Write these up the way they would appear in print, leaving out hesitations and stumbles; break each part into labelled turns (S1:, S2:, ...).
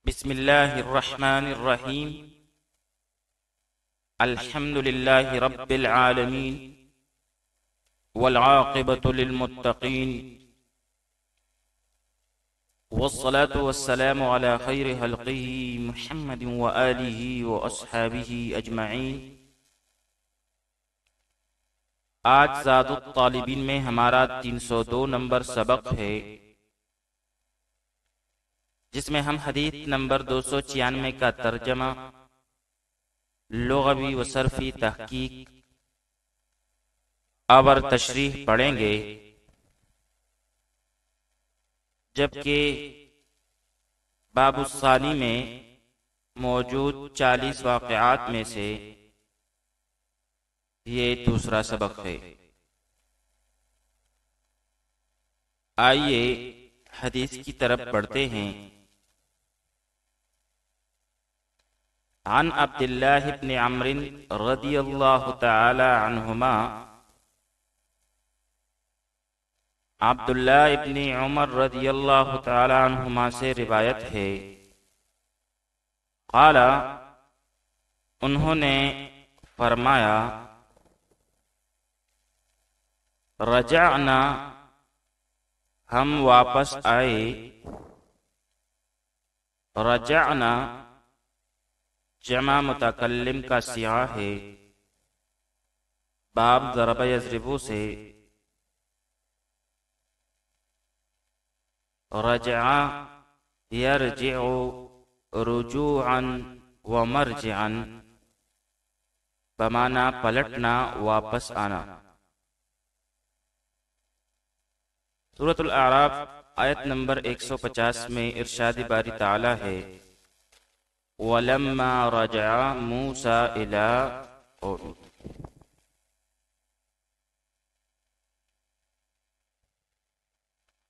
S1: بسم الله الرحمن الرحيم. الحمد لله رب العالمين، والعاقبة للمتقين، والصلاة والسلام على خير خلقه محمد وآله وأصحابه أجمعين۔ آج زاد الطالبین میں ہمارا 302 نمبر سبق ہے، جس میں ہم حدیث نمبر 296 کا ترجمہ، لغوی و صرفی تحقیق اور تشریح پڑھیں گے، جبکہ باب الثانی میں موجود 40 واقعات میں سے یہ دوسرا سبق ہے۔ آئیے حدیث کی طرف بڑھتے ہیں۔ عن عبد الله بن عمرو رضی اللہ تعالی عنہما، عبداللہ ابن عمر رضی اللہ تعالی عنہما سے روایت ہے، قال، انہوں نے فرمایا، رجعنا، ہم واپس آئے، رجعنا جمع متکلم کا صیغہ ہے، باب ضرب یضرب سے، رجع یرجع رجوعا ومرجعا، بمعنی پلٹنا، واپس آنا۔ سورۃ الاعراف آیت نمبر 150 میں ارشاد باری تعالی ہے، وَلَمَّا رَجَعَ مُوسَىٰ إِلَىٰ قَوْمِهِ۔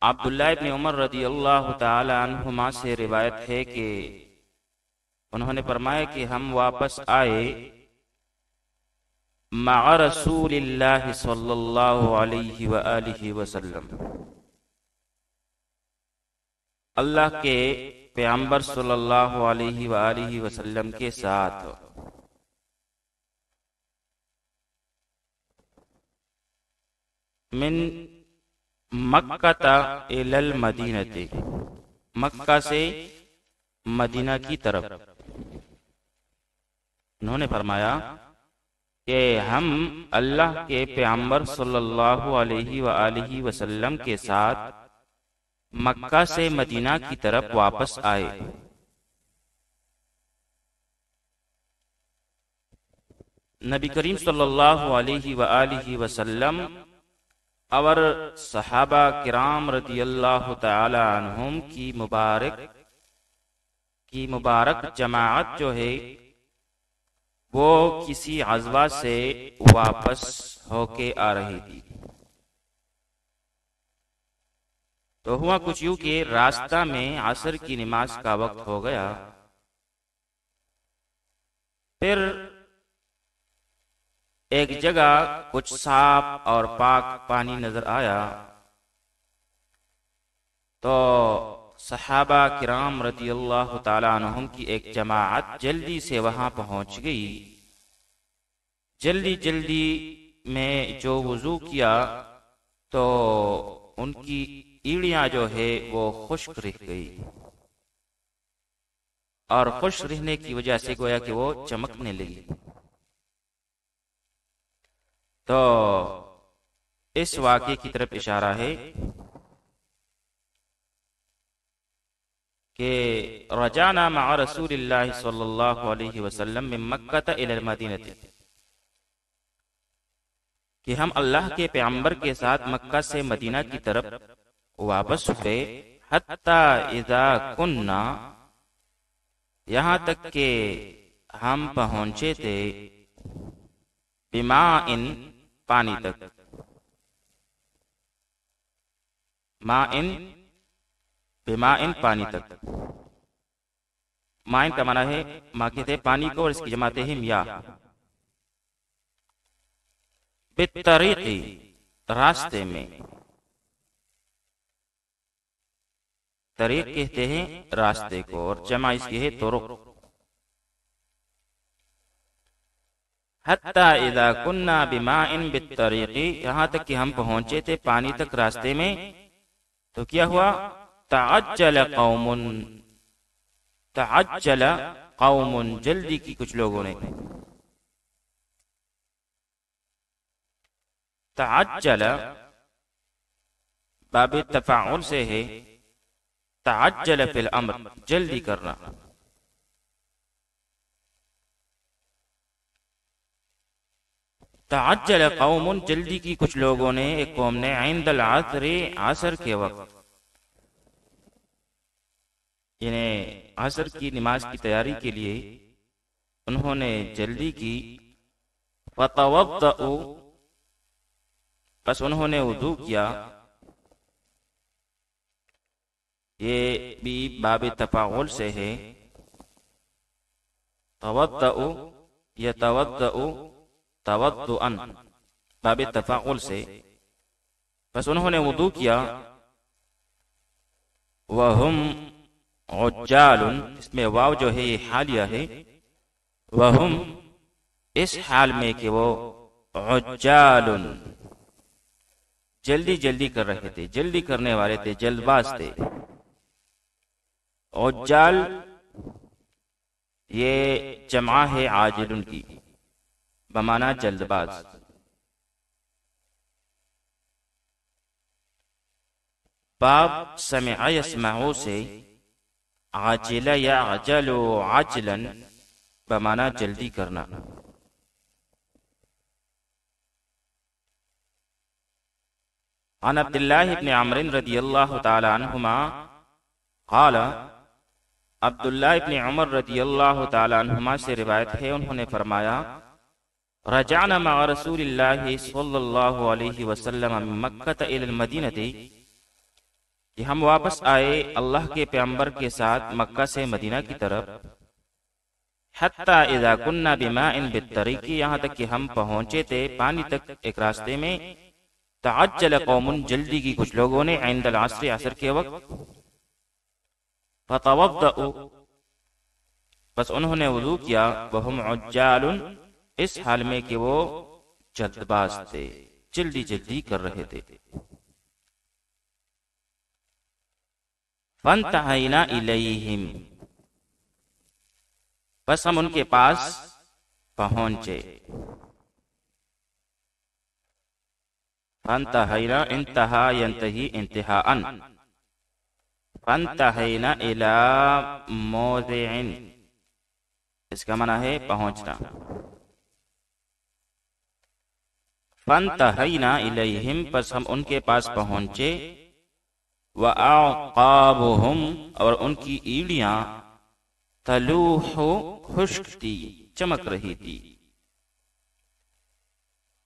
S1: عبداللہ ابن عمر رضی اللہ تعالی عنہما سے روایت ہے کہ انہوں نے فرمایا کہ ہم واپس آئے مع رسول اللہ صلی اللہ علیہ وآلہ وسلم، اللہ کے پیغمبر صلی اللہ علیہ وآلہ وسلم کے ساتھ، من مکہ الی المدینہ، مکہ سے مدینہ کی طرف۔ انہوں نے فرمایا کہ ہم اللہ کے پیغمبر صلی اللہ علیہ وآلہ وسلم کے ساتھ مکہ سے مدینہ کی طرف واپس آئے۔ نبی کریم صلی اللہ علیہ وآلہ وسلم اور صحابہ کرام رضی اللہ تعالی عنہم کی مبارک جماعت جو ہے وہ کسی غزوہ سے واپس ہو کے آ رہی تھی۔ تو ہوا کچھ یوں کہ راستہ میں عصر کی نماز کا وقت ہو گیا، پھر ایک جگہ کچھ صاف اور پاک پانی نظر آیا، تو صحابہ کرام رضی اللہ تعالی عنہم کی ایک جماعت جلدی سے وہاں پہنچ گئی۔ جلدی میں جو وضو کیا تو ان کی ایڑیاں جو ہے وہ خشک رہ گئی، اور خشک رہنے کی وجہ سے گویا کہ وہ چمکنے لگی۔ تو اس واقعے کی طرف اشارہ ہے کہ رجعنا مع رسول اللہ صلی اللہ علیہ وسلم من مکہ الی المدینہ، کہ ہم اللہ کے پیغمبر کے ساتھ مکہ سے مدینہ کی طرف واپس ہوئے، حتی اذا کننا، یہاں تک کہ ہم پہنچے تھے، بماء، پانی تک، بماء، پانی تک۔ مائن کا معنی ہے ماں کہتے ہیں پانی کو، اور اس کی جماعت ہے میاہ۔ بالطریق، راستے میں، طریق کہتے ہیں راستے کو، اور جمع اس کی ہے طرق۔ حتی اذا کننا بماء بالطریق، یہاں تک کہ ہم پہنچے تھے پانی تک راستے میں، تو کیا ہوا؟ تعجل قوم، تعجل قوم، جلدی کی کچھ لوگوں نے۔ تعجل باب تفاعل سے ہے، تعجل فی الامر، جلدی کرنا۔ تعجل قوم، جلدی کی کچھ لوگوں نے، ایک قوم نے، عند العصر، عصر کے وقت، یعنی عصر کی نماز کی تیاری کے لیے انہوں نے جلدی کی۔ فتوضؤ، بس انہوں نے وضو کیا۔ یہ بھی باب تفاعل سے ہے، توضؤ یتوضؤ توضؤا، باب تفاعل سے، بس انہوں نے وضو کیا۔ وہم عجال، اس میں واو جو ہے یہ حالیہ ہے، وہم اس حال میں کہ وہ عجال، جلدی جلدی کر رہے تھے، جلدی کرنے والے تھے، جلد باز تھے۔ عجال یہ جمع ہے عاجل کی، بمعنی جلد باز۔ باب سمع یسمعو سے، عاجل یعجل عجلا، بمعنی جلدی کرنا۔ عن عبداللہ ابن عمر رضی اللہ تعالی عنہما قال، عبداللہ ابن عمر رضی اللہ تعالی عنہما سے روایت ہے، انہوں نے فرمایا، رجعنا مع رسول اللہ صلی اللہ علیہ وسلم من مکہ الى المدینہ، کہ ہم واپس آئے اللہ کے پیغمبر کے ساتھ مکہ سے مدینہ کی طرف۔ حتی اذا کننا بماء بالطریق، یہاں تک کہ ہم پہنچے تھے پانی تک ایک راستے میں۔ تعجل قوم، جلدی کی کچھ لوگوں نے، عند العصر، عصر کے وقت۔ فتوضؤ، بس انہوں نے وضو کیا۔ وہم عجال، اس حال میں کہ وہ جلد باز تھے، جلدی جلدی کر رہے تھے۔ فانتہینا الیہم، بس ہم ان کے پاس پہنچے۔ فانتہینا، انتہا ینتہی انتہاء، فانتہینا الی موضع، اس کا معنی ہے پہنچنا۔ فانتہینا الیہم، پس ہم ان کے پاس پہنچے۔ وَأَعْقَابُهُمْ، اور ان کی ایڑیاں، تلوح، خشک تھی، چمک رہی تھی۔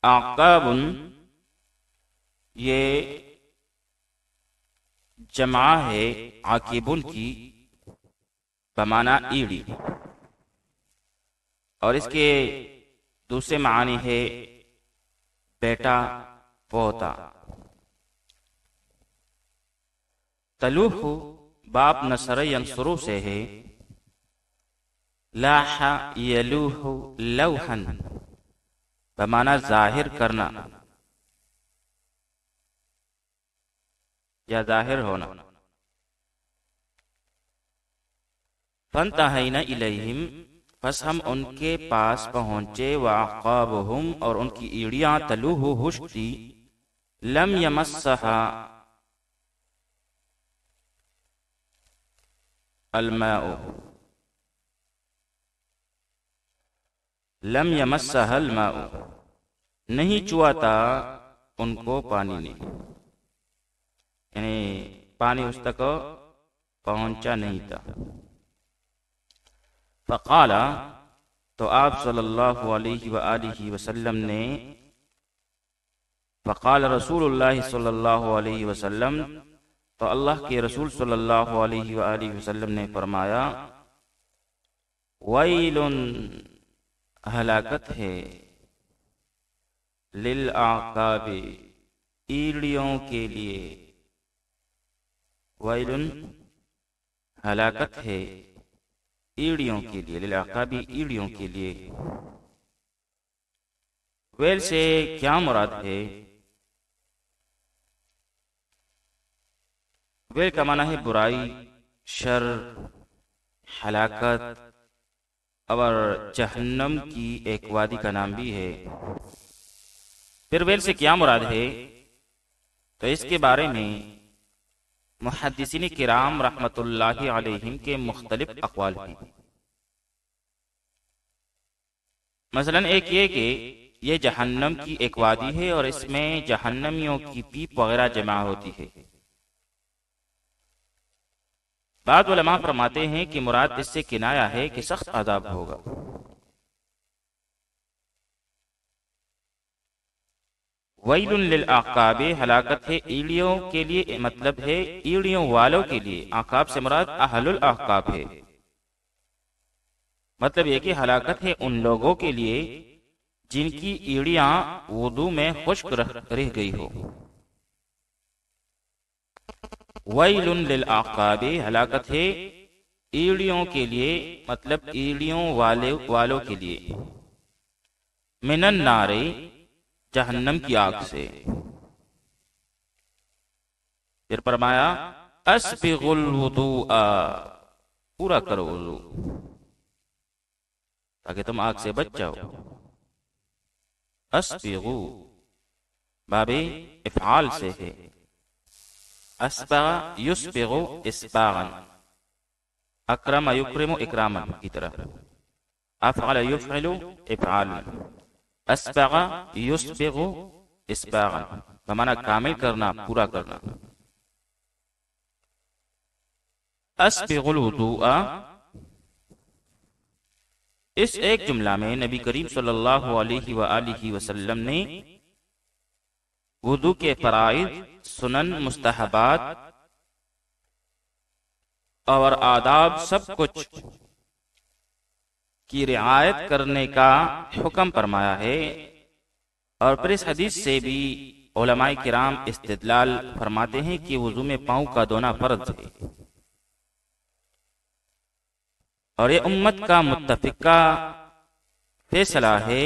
S1: اعقاب یہ جمع ہے عاقبن کی، بمعنی ایڑی، اور اس کے دوسرے معنی ہے بیٹا، پوتا۔ تلوح باب نصر ینصرو سے ہے، لاح یلوح لوحا، بمعنی ظاہر کرنا یا ظاہر ہونا۔ فانتہینا الیہم، پس ہم ان کے پاس پہنچے۔ وَأَعْقَابُهُمْ، اور ان کی ایڑیاں، تلوح، خشک تھی۔ لم یمسھا الماء، لم یمسھا الماء، نہیں چھوا تھا ان کو پانی نے، یعنی پانی اس تک پہنچا نہیں تھا۔ فقال، تو آپ صلی اللہ علیہ وآلہ وسلم نے، فقال رسول اللہ صلی اللہ علیہ وسلم، تو اللہ کے رسول صلی اللہ علیہ وآلہ وسلم نے فرمایا، ویل، ہلاکت ہے، للأعقاب، ایڑیوں کے لیے، ویل ہلاکت ہے ایڑیوں کے لیے، للعقابی ایڑیوں کے لیے۔ ویل سے کیا مراد ہے؟ ویل کا معنی ہے برائی، شر، ہلاکت، اور جہنم کی ایک وادی کا نام بھی ہے۔ پھر ویل سے کیا مراد ہے؟ تو اس کے بارے میں محدثین کرام رحمت اللہ علیہم کے مختلف اقوال ہیں۔ مثلا ایک یہ کہ یہ جہنم کی ایک وادی ہے اور اس میں جہنمیوں کی پیپ وغیرہ جمع ہوتی ہے۔ بعض علماء فرماتے ہیں کہ مراد اس سے کنایہ ہے کہ سخت عذاب ہوگا۔ ویل للعقاب ہلاکت ہے ایڑیوں کے لیے، مطلب ہے ایڑیوں والوں کے لیے۔ عقاب سے مراد اہل العقاب ہے، مطلب یہ کہ ہلاکت ہے ان لوگوں کے لیے جن کی ایڑیاں وضو میں خشک رہ گئی ہو۔ ویل للعقاب ہلاکت ہے ایڑیوں کے لیے، مطلب ایڑیوں والوں کے لیے، من النار جہنم کی آگ سے۔ پھر فرمایا اسبغ الوضوء، پورا کرو وضو تاکہ تم آگ سے بچ جاؤ۔ اسبغو باب افعال سے ہے، اسبغ یسبغ اسباغا، اکرم یکرم اکراما کی طرح، افعل یفعل افعالا، اسبغ یسبغ اسباغا بمعنی کامل کرنا، پورا کرنا۔ اسبغ الوضوء، اس ایک جملہ میں نبی کریم صلی اللہ علیہ وآلہ وسلم نے وضو کے فرائض، سنن، مستحبات اور آداب سب کچھ کی رعایت کرنے کا حکم فرمایا ہے۔ اور پھر اس حدیث سے بھی علماء کرام استدلال فرماتے ہیں کہ وضو میں پاؤں کا دھونا فرض ہے، اور یہ امت کا متفقہ فیصلہ ہے۔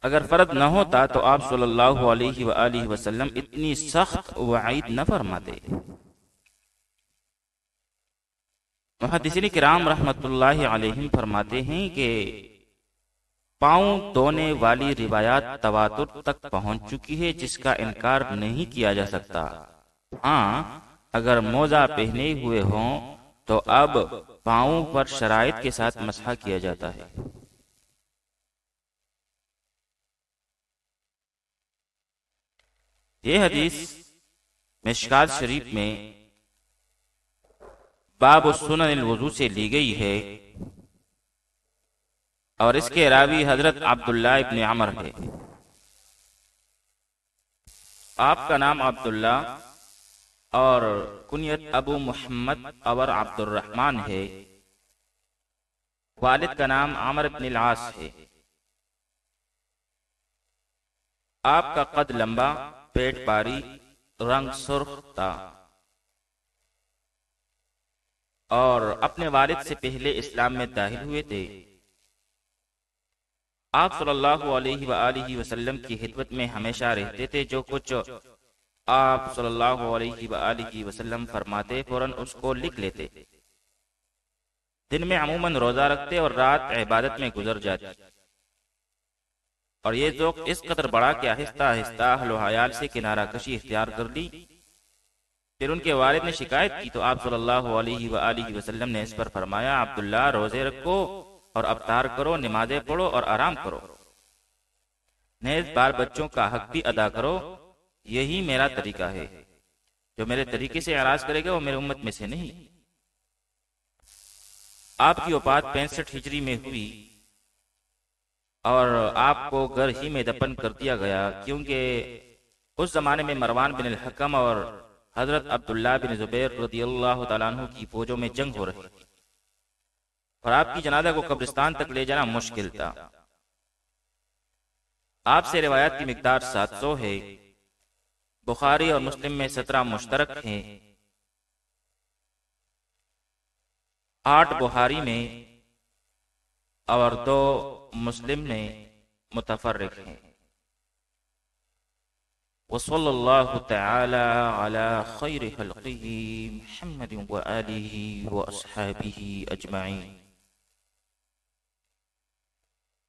S1: اگر فرض نہ ہوتا تو آپ صلی اللہ علیہ وآلہ وسلم اتنی سخت وعید نہ فرماتے۔ محدثین کرام رحمت اللہ علیہم فرماتے ہیں کہ پاؤں دھونے والی روایات تواتر تک پہنچ چکی ہے، جس کا انکار نہیں کیا جا سکتا۔ ہاں اگر موزہ پہنے ہوئے ہوں تو اب پاؤں پر شرائط کے ساتھ مسح کیا جاتا ہے۔ یہ حدیث مشکات شریف میں باب السنن الوضو سے لی گئی ہے، اور اس کے راوی حضرت عبداللہ ابن عمر ہے۔ آپ کا نام عبداللہ اور کنیت ابو محمد اور عبد الرحمن ہے۔ والد کا نام عمر بن العاص ہے۔ آپ کا قد لمبا، پیٹ باری، رنگ سرخ تھا، اور اپنے والد سے پہلے اسلام میں داخل ہوئے تھے۔ آپ صلی اللہ علیہ وآلہ وسلم کی خدمت میں ہمیشہ رہتے تھے۔ جو کچھ آپ صلی اللہ علیہ وآلہ وسلم فرماتے فوراً اس کو لکھ لیتے۔ دن میں عموماً روزہ رکھتے اور رات عبادت میں گزر جاتی، اور یہ ذوق اس قدر بڑا کہ آہستہ آہستہ اہل و عیال سے کنارہ کشی اختیار کر لی۔ پھر ان کے والد نے شکایت کی تو آپ صلی اللہ علیہ وآلہ وسلم نے اس پر فرمایا عبداللہ روزے رکھو اور افطار کرو، نمازیں پڑھو اور آرام کرو، نیز بال بچوں کا حق بھی ادا کرو، یہی میرا طریقہ ہے۔ جو میرے طریقے سے اعراض کرے گا وہ میرے امت میں سے نہیں۔ آپ کی وفات 65 ہجری میں ہوئی اور آپ کو گھر ہی میں دفن کر دیا گیا، کیونکہ اس زمانے میں مروان بن الحکم اور حضرت عبداللہ بن زبیر رضی اللہ تعالیٰ عنہ کی فوجوں میں جنگ ہو رہی تھی، اور آپ کی جنازہ کو قبرستان تک لے جانا مشکل تھا۔ آپ سے روایات کی مقدار 700 ہے۔ بخاری اور مسلم میں 17 مشترک ہیں۔ 8 بخاری میں اور 2 مسلم میں متفرق ہیں۔ وصلی اللہ تعالی علی خیر خلقہ محمد وآلہ واصحابہ اجمعین۔